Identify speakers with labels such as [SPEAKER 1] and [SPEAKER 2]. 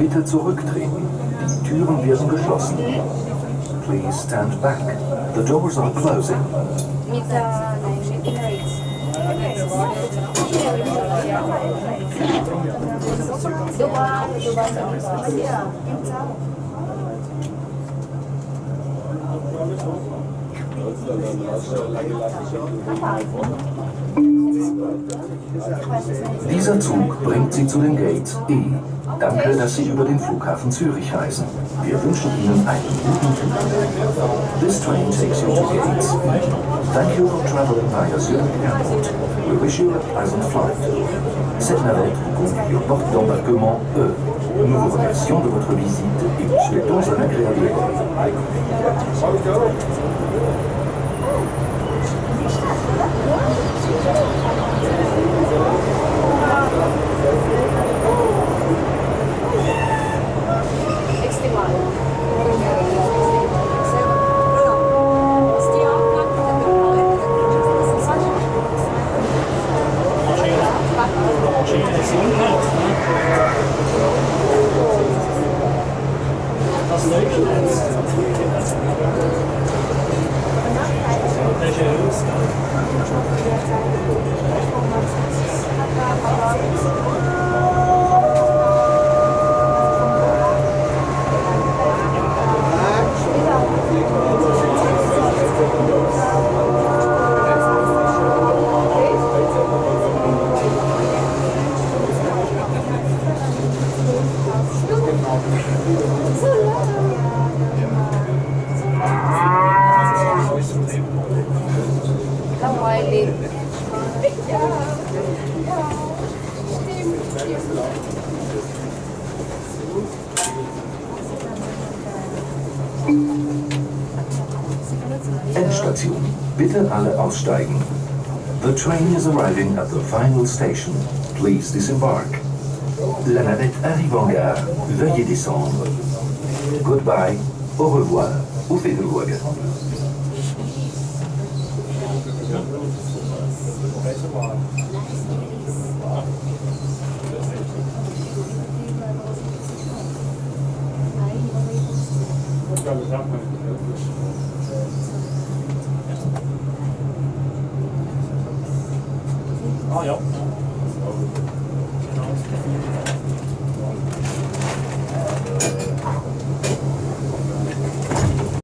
[SPEAKER 1] Bitte zurücktreten. Die Türen werden geschlossen. Please stand back. The doors are closing. Dieser Zug bringt Sie zu den Gates E. Danke, dass Sie über den Flughafen Zürich reisen. Wir wünschen Ihnen einen guten Flug. This train takes you to Gates E. Thank you for traveling via Zurich Airport. We wish you a pleasant flight. Cette navette vous conduit au porte d'embarquement E. Nous vous remercions de votre visite et vous souhaitons un agréable vol. Endstation. Bitte alle aussteigen. The train is arriving at the final station. Please disembark. La navette arrive en gare. Veuillez descendre. Goodbye. Au revoir. Auf Wiedersehen.
[SPEAKER 2] Ah ja. Genau.